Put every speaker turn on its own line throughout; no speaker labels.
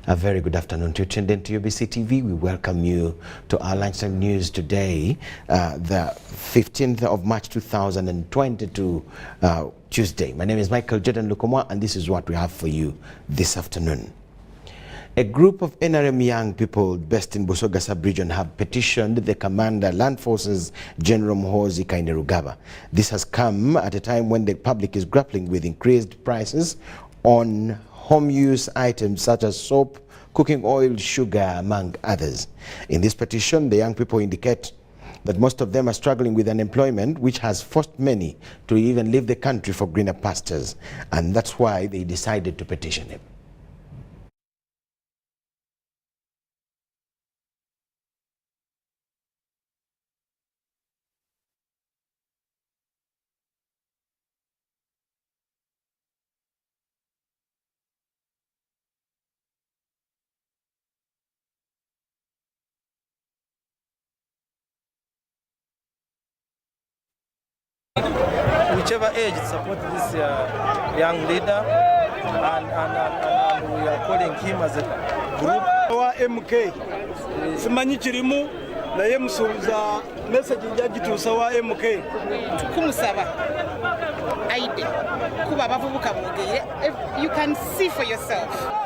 A very good afternoon to you. Tuned in to UBC TV. We welcome you to our lunchtime news today, the 15th of March 2022, Tuesday. My name is Michael Jordan Lukomwa, and this is what we have for you this afternoon. A group of NRM young people based in BUSOGA sub-region have petitioned the Commander Land Forces General Muhoozi Kainerugaba. This has come at a time when the public is grappling with increased prices on home use items such as soap, cooking oil, sugar, among others. In this petition, the young people indicate that most of them are struggling with unemployment, which has forced many to even leave the country for greener pastures. And that's why they decided to petition him.
Whichever age support this young leader, and we are calling him as a group.
Wa MK simanyi kirimu naye musuuza message njagituusa wa MK
kumusaba aide kuba abavubuka bogere. You can see for yourself.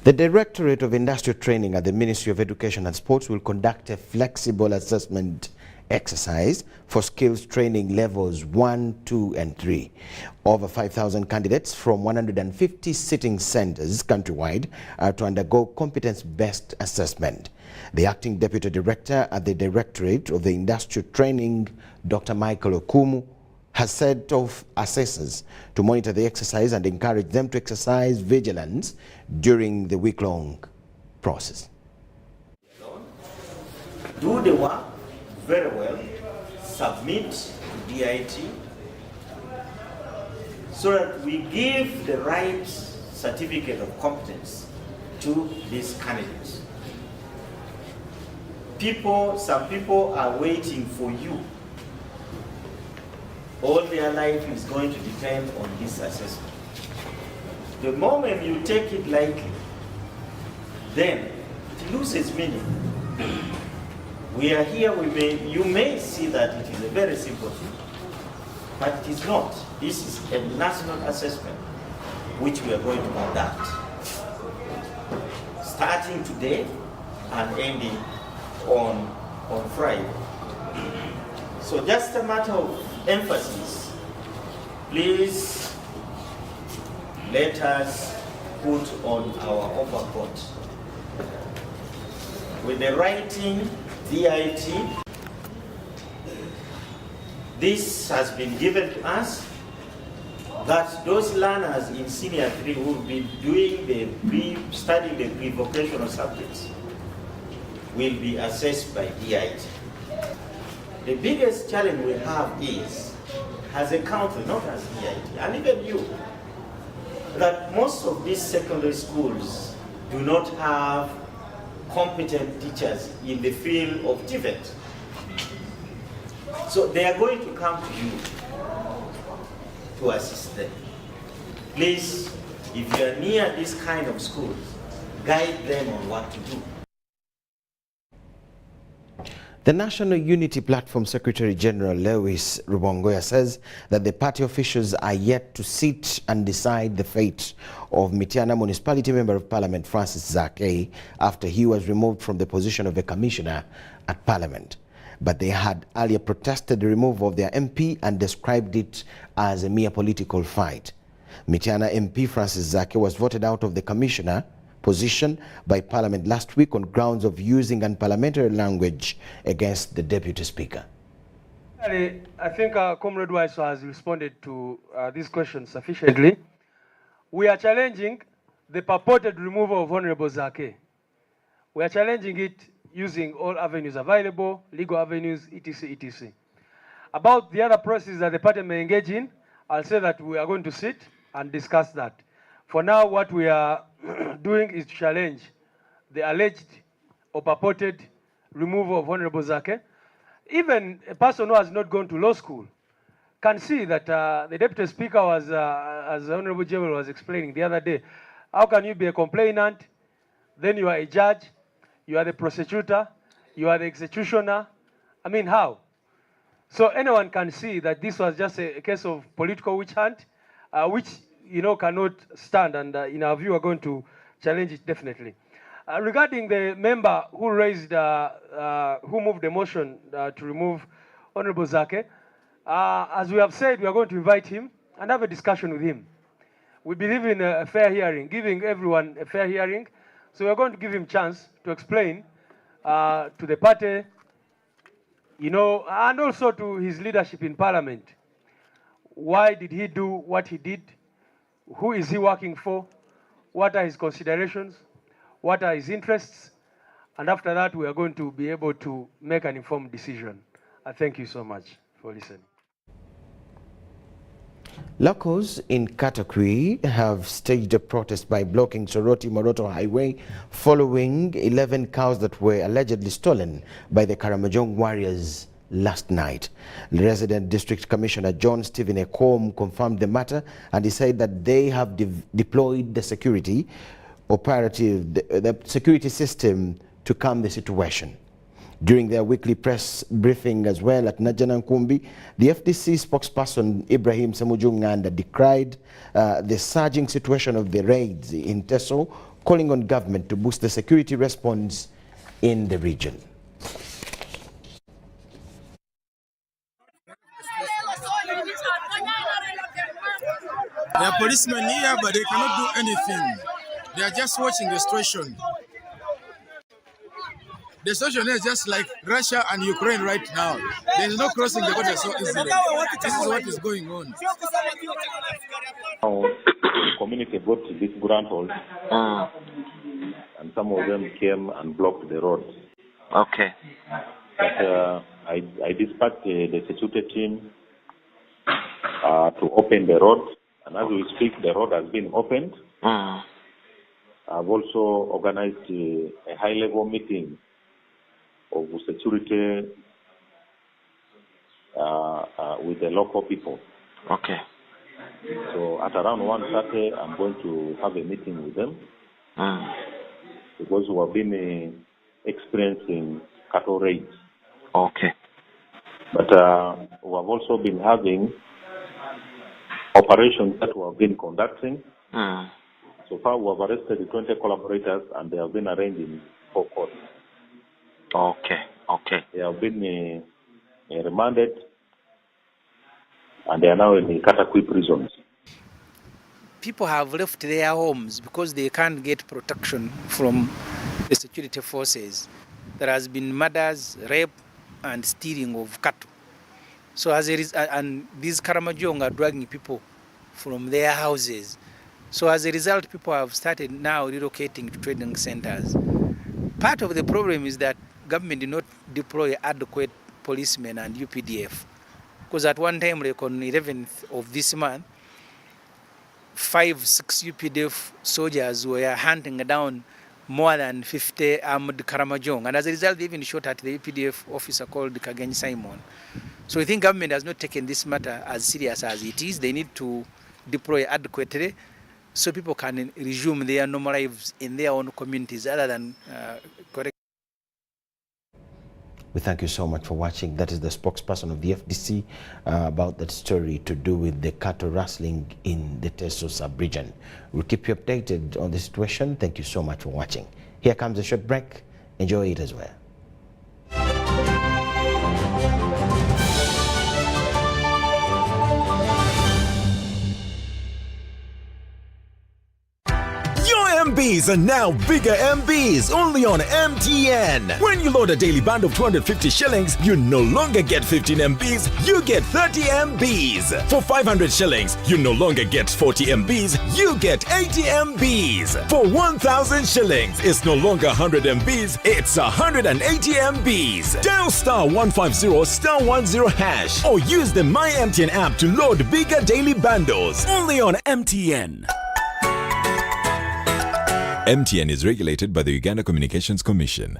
The Directorate of Industrial Training at the Ministry of Education and Sports will conduct a flexible assessment exercise for skills training levels 1, 2, and 3. Over 5,000 candidates from 150 sitting centers countrywide are to undergo competence-based assessment. The acting deputy director at the Directorate of the Industrial Training, Dr. Michael Okumu, has set off assessors to monitor the exercise and encourage them to exercise vigilance during the week-long process.
Do the work very well, submit to DIT, so that we give the right certificate of competence to these candidates. Some people are waiting for you. All their life is going to depend on this assessment. The moment you take it lightly, then it loses meaning. We are here, you may see that it is a very simple thing, but it is not. This is a national assessment which we are going to conduct, starting today and ending on Friday. So just a matter of emphasis, please let us put on our overcoat. With the writing DIT, this has been given to us that those learners in Senior 3 who will be doing studying the pre-vocational subjects will be assessed by DIT. The biggest challenge we have is, as a country, not as DIT, and even you, that most of these secondary schools do not have competent teachers in the field of TVET. So they are going to come to you to assist them. Please, if you are near this kind of schools, guide them on what to do.
The National Unity Platform Secretary General Lewis Rubongoya says that the party officials are yet to sit and decide the fate of Mityana Municipality Member of Parliament Francis Zake after he was removed from the position of a commissioner at Parliament. But they had earlier protested the removal of their MP and described it as a mere political fight. Mityana MP Francis Zake was voted out of the commissioner position by Parliament last week on grounds of using unparliamentary language against the Deputy Speaker.
I think Comrade Waiso has responded to this question sufficiently. We are challenging the purported removal of Honorable Zake. We are challenging it using all avenues available, legal avenues, etc., etc. About the other processes that the party may engage in, I'll say that we are going to sit and discuss that. For now, what we are doing is to challenge the alleged or purported removal of Honorable Zake. Even a person who has not gone to law school can see that the Deputy Speaker was, as Honorable Jewel was explaining the other day, how can you be a complainant, then you are a judge, you are the prosecutor, you are the executioner? I mean, how? So anyone can see that this was just a case of political witch hunt, which, cannot stand, and in our view, are going to challenge it definitely. Regarding the member who moved the motion to remove Honorable Zake, as we have said, we are going to invite him and have a discussion with him. We believe in a fair hearing, giving everyone a fair hearing. So we are going to give him a chance to explain to the party, and also to his leadership in Parliament. Why did he do what he did? Who is he working for? What are his considerations? What are his interests? And after that, we are going to be able to make an informed decision. I thank you so much for listening.
Locals in KATAKWI have staged a protest by blocking Soroti-Moroto Highway following 11 cows that were allegedly stolen by the Karamojong warriors last night. Resident District Commissioner John Stephen Ekom confirmed the matter, and he said that they have deployed the security the security system to calm the situation. During their weekly press briefing as well at Najanankumbi, the FDC spokesperson Ibrahim Samujunganda decried the surging situation of the raids in Teso, calling on government to boost the security response in the region.
There are policemen here, but they cannot do anything. They are just watching the situation. The situation is just like Russia and Ukraine right now. There is no crossing the border so easily. This is what is going on.
Our community got this grant hold, and some of them came and blocked the road.
Okay.
But I dispatched the security team to open the road, and as we speak, the road has been opened. I've also organized a high-level meeting of security with the local people.
Okay.
So at around 1:30, I'm going to have a meeting with them because we have been experiencing cattle raids.
Okay.
But we have also been having operations that we have been conducting. So far, we have arrested 20 collaborators, and they have been arraigned in 4 courts.
Okay. Okay.
They have been remanded, and they are now in the KATAKWI prisons.
People have left their homes because they can't get protection from the security forces. There has been murders, rape, and stealing of cattle. So and these Karamojong are dragging people from their houses. So as a result, people have started now relocating to trading centers. Part of the problem is that government did not deploy adequate policemen and UPDF. Because at one time, like on 11th of this month, 5-6 UPDF soldiers were hunting down more than 50 armed Karamojong. And as a result, they even shot at the UPDF officer called Kagenyi Simon. So I think government has not taken this matter as serious as it is. They need to deploy adequately so people can resume their normal lives in their own communities other than correct.
We thank you so much for watching. That is the spokesperson of the FDC about that story to do with the cattle rustling in the Teso sub-region. We'll keep you updated on the situation. Thank you so much for watching. Here comes a short break. Enjoy it as well.
MBs are now bigger MBs only on MTN. When you load a daily bundle of 250 shillings, you no longer get 15 MBs, you get 30 MBs. For 500 shillings, you no longer get 40 MBs, you get 80 MBs. For 1,000 shillings, it's no longer 100 MBs, it's 180 MBs. Dial *150*10# or use the My MTN app to load bigger daily bundles only on MTN. MTN is regulated by the Uganda Communications Commission.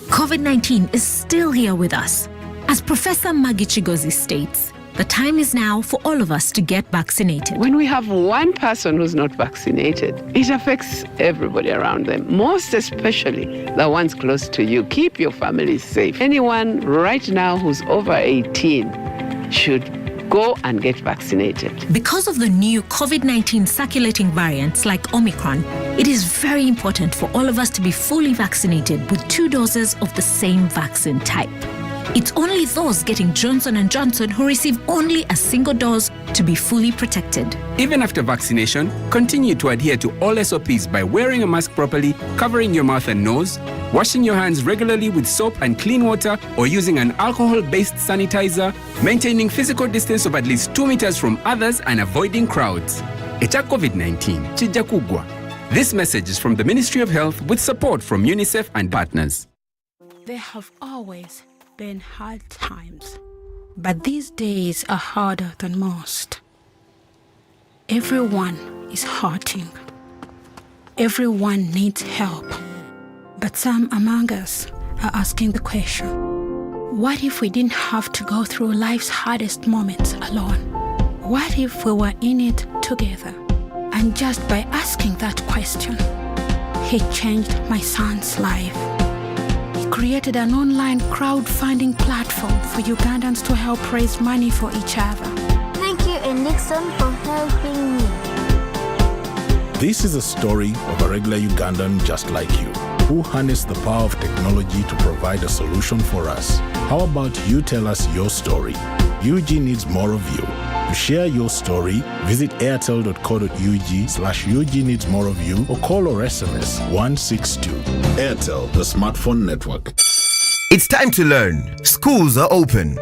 COVID-19 is still here with us. As Professor Maggie Chigozi states, the time is now for all of us to get vaccinated.
When we have one person who's not vaccinated, it affects everybody around them, most especially the ones close to you. Keep your family safe. Anyone right now who's over 18 should go and get vaccinated.
Because of the new COVID-19 circulating variants like Omicron, it is very important for all of us to be fully vaccinated with 2 doses of the same vaccine type. It's only those getting Johnson & Johnson who receive only a single dose to be fully protected.
Even after vaccination, continue to adhere to all SOPs by wearing a mask properly, covering your mouth and nose, washing your hands regularly with soap and clean water or using an alcohol-based sanitizer, maintaining physical distance of at least 2 meters from others and avoiding crowds. Echa COVID-19, chija kugwa. This message is from the Ministry of Health with support from UNICEF and partners.
There have always been hard times, but these days are harder than most. Everyone is hurting. Everyone needs help. But some among us are asking the question, what if we didn't have to go through life's hardest moments alone? What if we were in it together? And just by asking that question, he changed my son's life. He created an online crowdfunding platform for Ugandans to help raise money for each other.
Thank you, Nixon, for helping me.
This is a story of a regular Ugandan just like you, who harnessed the power of technology to provide a solution for us. How about you tell us your story? UG needs more of you. To share your story, visit airtel.co.ug/UG needs more of you or call or SMS 162. Airtel, the smartphone network.
It's time to learn. Schools are open.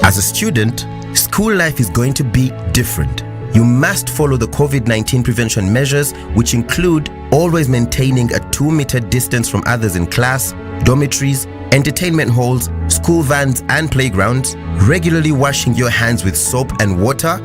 As a student, school life is going to be different. You must follow the COVID-19 prevention measures, which include always maintaining a 2-meter distance from others in class, dormitories, entertainment halls, school vans and playgrounds, regularly washing your hands with soap and water,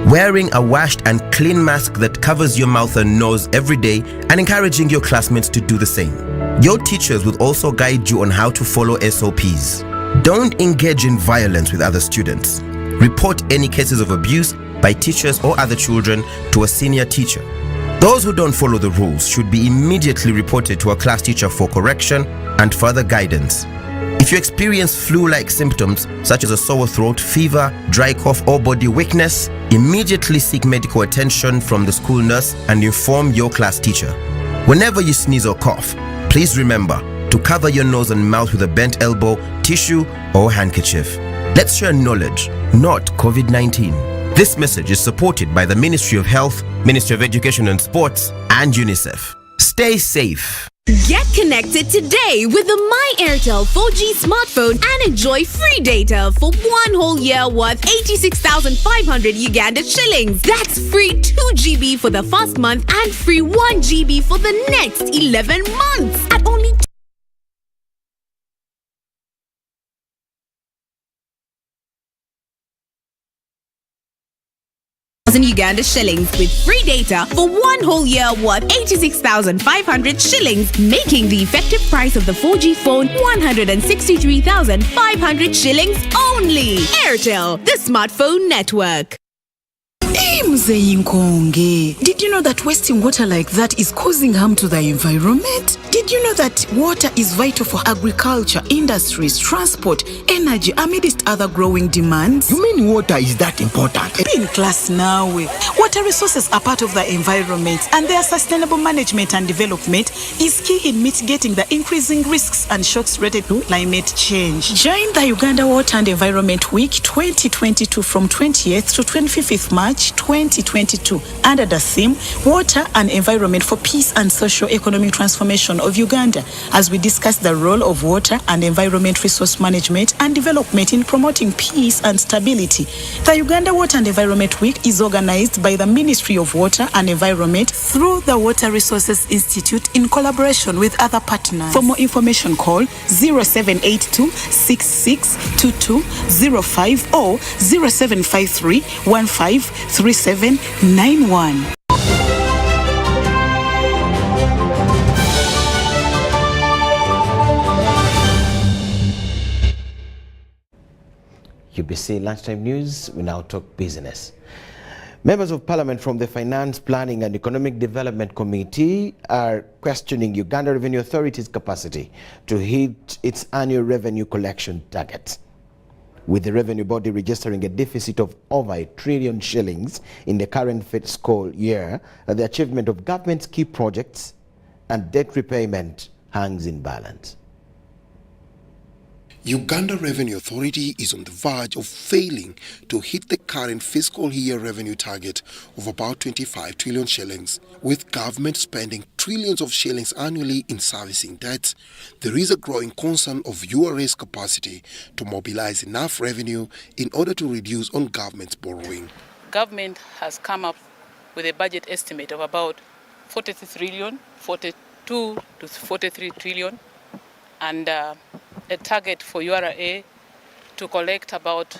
wearing a washed and clean mask that covers your mouth and nose every day, and encouraging your classmates to do the same. Your teachers will also guide you on how to follow SOPs. Don't engage in violence with other students. Report any cases of abuse by teachers or other children to a senior teacher. Those who don't follow the rules should be immediately reported to a class teacher for correction and further guidance. If you experience flu-like symptoms such as a sore throat, fever, dry cough or body weakness, immediately seek medical attention from the school nurse and inform your class teacher. Whenever you sneeze or cough, please remember to cover your nose and mouth with a bent elbow, tissue or handkerchief. Let's share knowledge, not COVID-19. This message is supported by the Ministry of Health, Ministry of Education and Sports, and UNICEF. Stay safe.
Get connected today with the My Airtel 4G smartphone and enjoy free data for 1 whole year worth 86,500 Uganda shillings. That's free 2 GB for the first month and free 1 GB for the next 11 months at only Uganda shillings with free data for 1 whole year worth 86,500 shillings, making the effective price of the 4G phone 163,500 shillings only. Airtel, the smartphone network.
Mzee Nkonge, did you know that wasting water like that is causing harm to the environment? Did you know that water is vital for agriculture, industries, transport, energy, amidst other growing demands?
You mean water is that important?
Be in class now. Water resources are part of the environment, and their sustainable management and development is key in mitigating the increasing risks and shocks related to climate change. Join the Uganda Water and Environment Week 2022 from 20th to 25th March March 2022 under the theme Water and Environment for Peace and Socio-Economic Transformation of Uganda, as we discuss the role of water and environment resource management and development in promoting peace and stability. The Uganda Water and Environment Week is organized by the Ministry of Water and Environment through the Water Resources Institute in collaboration with other partners. For more information, call 0782 662205 or 0753 153791.
UBC Lunchtime News, we now talk business. Members of Parliament from the Finance, Planning and Economic Development Committee are questioning Uganda Revenue Authority's capacity to hit its annual revenue collection targets. With the revenue body registering a deficit of over R1 trillion in the current fiscal year, the achievement of government's key projects and debt repayment hangs in balance.
Uganda Revenue Authority is on the verge of failing to hit the current fiscal year revenue target of about 25 trillion shillings. With government spending trillions of shillings annually in servicing debts, there is a growing concern of URA's capacity to mobilize enough revenue in order to reduce on government's borrowing.
Government has come up with a budget estimate of about 42 to 43 trillion, and a target for URA to collect about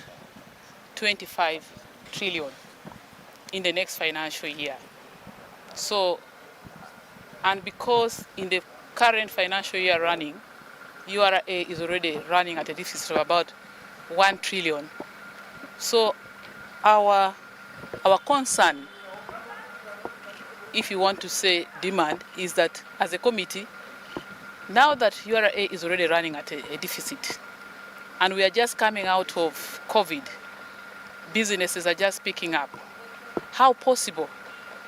25 trillion in the next financial year. So, and because in the current financial year running, URA is already running at a deficit of about 1 trillion. So our concern, if you want to say demand, is that as a committee, now that URA is already running at a deficit, and we are just coming out of COVID, businesses are just picking up, how possible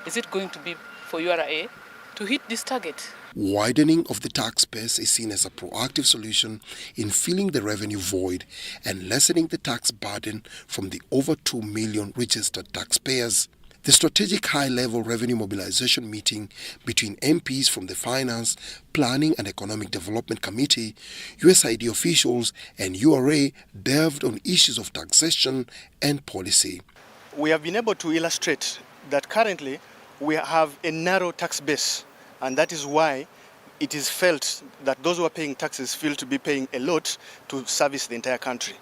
is it going to be for URA to hit this target?
Widening of the tax base is seen as a proactive solution in filling the revenue void and lessening the tax burden from the over 2 million registered taxpayers. The strategic high-level revenue mobilization meeting between MPs from the Finance, Planning and Economic Development Committee, USAID officials and URA delved on issues of taxation and policy.
We have been able to illustrate that currently we have a narrow tax base, and that is why it is felt that those who are paying taxes feel to be paying a lot to service the entire country.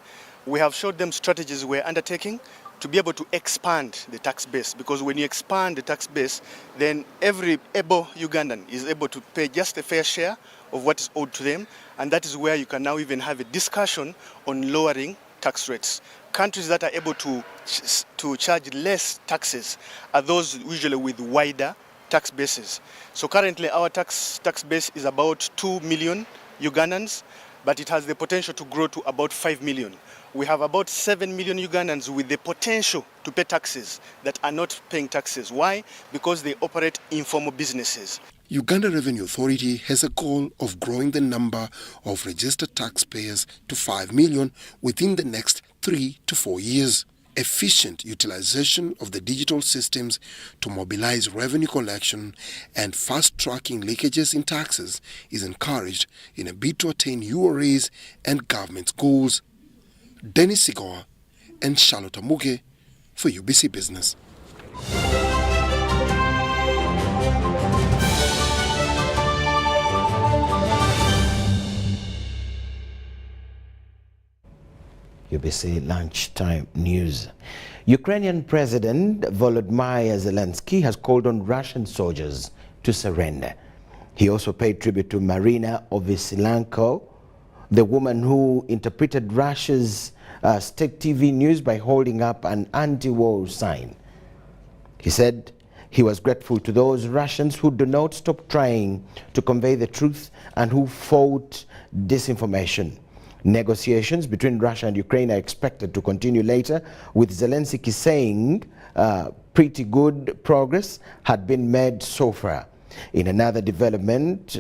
We have showed them strategies we're undertaking to be able to expand the tax base, because when you expand the tax base, then every able Ugandan is able to pay just a fair share of what is owed to them, and that is where you can now even have a discussion on lowering tax rates. Countries that are able to charge less taxes are those usually with wider tax bases. So currently our tax base is about 2 million Ugandans, but it has the potential to grow to about 5 million. We have about 7 million Ugandans with the potential to pay taxes that are not paying taxes. Why? Because they operate informal businesses.
Uganda Revenue Authority has a goal of growing the number of registered taxpayers to 5 million within the next 3 to 4 years. Efficient utilization of the digital systems to mobilize revenue collection and fast-tracking leakages in taxes is encouraged in a bid to attain URA's and government's goals. Dennis Sigoa and Charlotte Amuge for UBC Business.
UBC Lunchtime News. Ukrainian President Volodymyr Zelensky has called on Russian soldiers to surrender. He also paid tribute to Marina Ovsilenko, the woman who interpreted Russia's state TV news by holding up an anti-war sign. He said he was grateful to those Russians who do not stop trying to convey the truth and who fought disinformation. Negotiations between Russia and Ukraine are expected to continue later, with Zelensky saying pretty good progress had been made so far. In another development,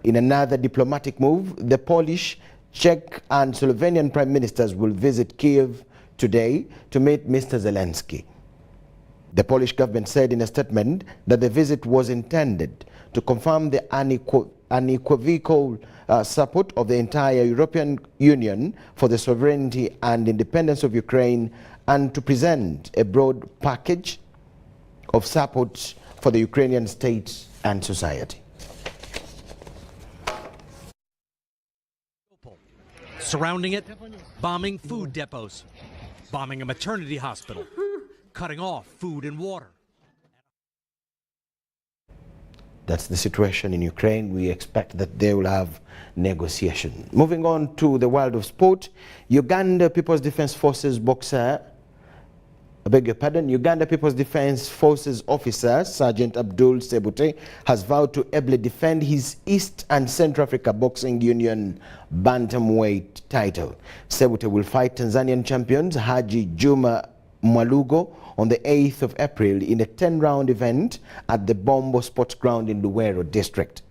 in another diplomatic move, the Polish, Czech and Slovenian prime ministers will visit Kiev today to meet Mr. Zelensky. The Polish government said in a statement that the visit was intended to confirm the unequivocal support of the entire European Union for the sovereignty and independence of Ukraine, and to present a broad package of support for the Ukrainian state and society.
Surrounding it, bombing food depots, bombing a maternity hospital, cutting off food and water.
That's the situation in Ukraine. We expect that they will have negotiation. Moving on to the world of sport, Uganda People's Defense Forces boxer, Uganda People's Defense Forces officer, Sergeant Abdul Sebute, has vowed to ably defend his East and Central Africa Boxing Union bantamweight title. Sebute will fight Tanzanian champions Haji Juma Mwalugo on the 8th of April in a 10-round event at the Bombo Sports Ground in Luwero district.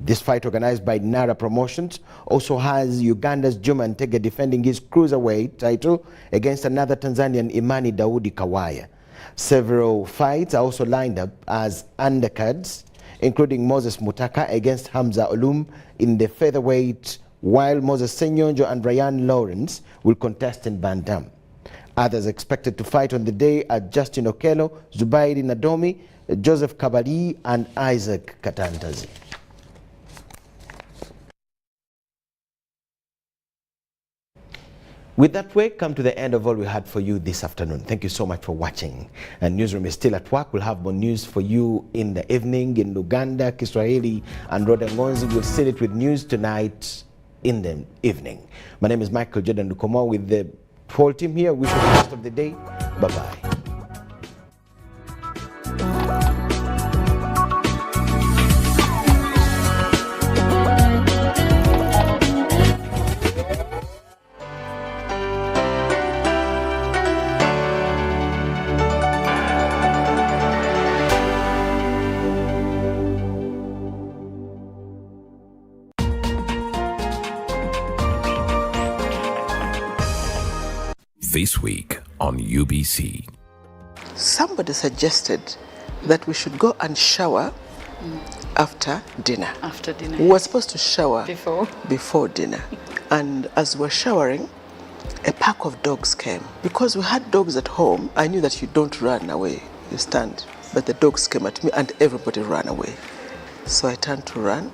This fight, organized by Nara Promotions, also has Uganda's Juma Ntege defending his cruiserweight title against another Tanzanian, Imani Daudi Kawaya. Several fights are also lined up as undercards, including Moses Mutaka against Hamza Olum in the featherweight, while Moses Senyonjo and Ryan Lawrence will contest in bantam. Others expected to fight on the day are Justin Okello, Zubairi Nadomi, Joseph Kabali, and Isaac Katantazi. With that, we come to the end of all we had for you this afternoon. Thank you so much for watching. And Newsroom is still at work. We'll have more news for you in the evening in Uganda, Kiswahili, and Rodangonzi. We'll seal it with news tonight in the evening. My name is Michael Jordan Lukomo with the whole team here. Wish you the rest of the day. Bye-bye.
This week on UBC.
Somebody suggested that we should go and shower after dinner.
After dinner.
We were supposed to shower
before
dinner. And as we were showering, a pack of dogs came. Because we had dogs at home, I knew that you don't run away, you stand. But the dogs came at me and everybody ran away. So I turned to run.